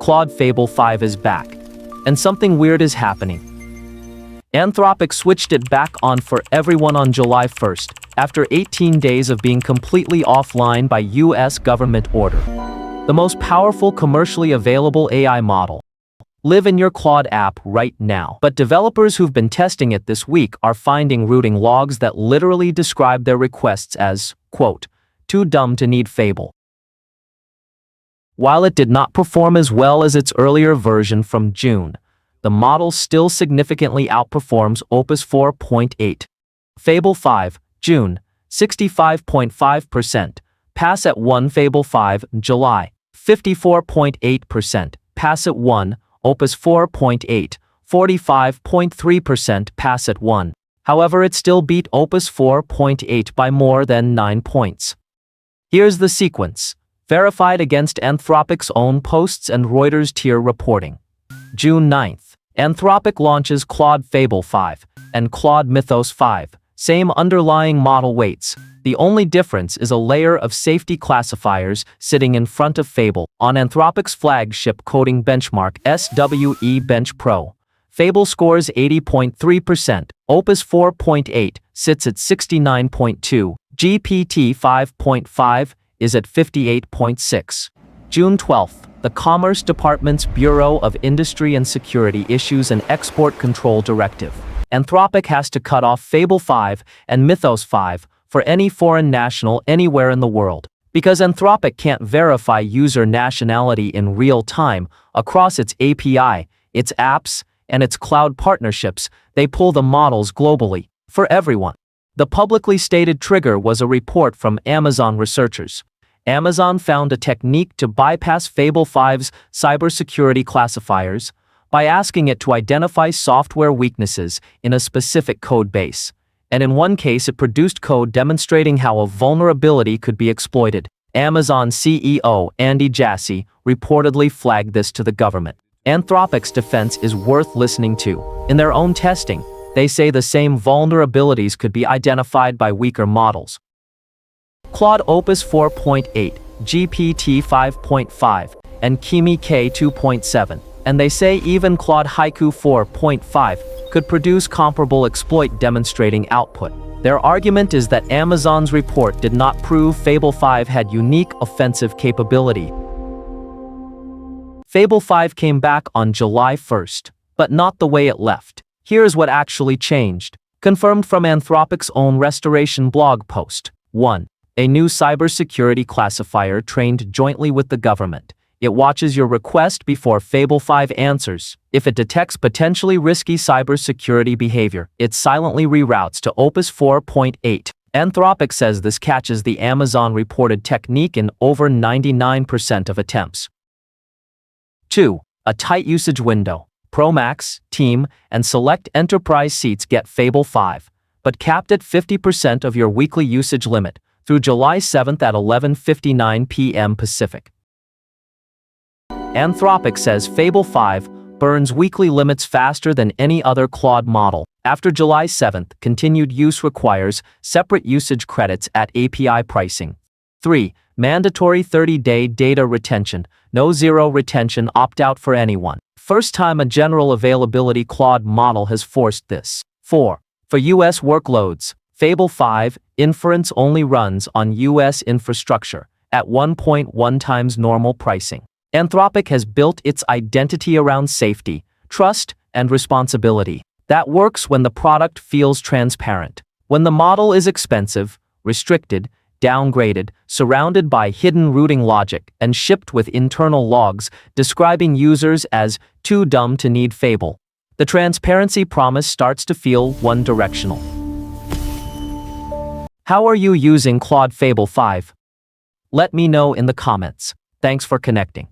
Claude Fable 5 is back, and something weird is happening. Anthropic switched it back on for everyone on July 1st, after 18 days of being completely offline by US government order. The most powerful commercially available AI model. Live in your Claude app right now. But developers who've been testing it this week are finding routing logs that literally describe their requests as, quote, too dumb to need Fable. While it did not perform as well as its earlier version from June, the model still significantly outperforms Opus 4.8. Fable 5, June, 65.5%, pass at 1. Fable 5, July, 54.8%, pass at 1. Opus 4.8, 45.3%, pass at 1. However, it still beat Opus 4.8 by more than 9 points. Here's the sequence, verified against Anthropic's own posts and Reuters tier reporting. June 9th, Anthropic launches Claude Fable 5 and Claude Mythos 5, same underlying model weights. The only difference is a layer of safety classifiers sitting in front of Fable. On Anthropic's flagship coding benchmark SWE Bench Pro, Fable scores 80.3%, Opus 4.8 sits at 69.2, GPT 5.5 is at 58.6. June 12th, the Commerce Department's Bureau of Industry and Security issues an export control directive. Anthropic has to cut off Fable 5 and Mythos 5 for any foreign national anywhere in the world. Because Anthropic can't verify user nationality in real time across its API, its apps, and its cloud partnerships, they pull the models globally, for everyone. The publicly stated trigger was a report from Amazon researchers. Amazon found a technique to bypass Fable 5's cybersecurity classifiers by asking it to identify software weaknesses in a specific code base. And in one case, it produced code demonstrating how a vulnerability could be exploited. Amazon CEO Andy Jassy reportedly flagged this to the government. Anthropic's defense is worth listening to. In their own testing, they say the same vulnerabilities could be identified by weaker models. Claude Opus 4.8, GPT 5.5, and Kimi K 2.7, and they say even Claude Haiku 4.5 could produce comparable exploit demonstrating output. Their argument is that Amazon's report did not prove Fable 5 had unique offensive capability. Fable 5 came back on July 1st, but not the way it left. Here's what actually changed. Confirmed from Anthropic's own restoration blog post. 1. A new cybersecurity classifier trained jointly with the government. It watches your request before Fable 5 answers. If it detects potentially risky cybersecurity behavior, it silently reroutes to Opus 4.8. Anthropic says this catches the Amazon reported technique in over 99% of attempts. 2. A tight usage window. Pro Max, Team, and select enterprise seats get Fable 5, but capped at 50% of your weekly usage limit through July 7th at 11:59 p.m. Pacific. Anthropic says Fable 5 burns weekly limits faster than any other Claude model. After July 7th, continued use requires separate usage credits at API pricing. 3. Mandatory 30-day data retention, no zero retention opt-out for anyone. First time a general availability Claude model has forced this. 4. For US workloads, Fable 5 inference only runs on US infrastructure at 1.1 times normal pricing. Anthropic has built its identity around safety, trust, and responsibility. That works when the product feels transparent. When the model is expensive, restricted, downgraded, surrounded by hidden routing logic, and shipped with internal logs describing users as too dumb to need Fable, the transparency promise starts to feel one-directional. How are you using Claude Fable 5? Let me know in the comments. Thanks for connecting.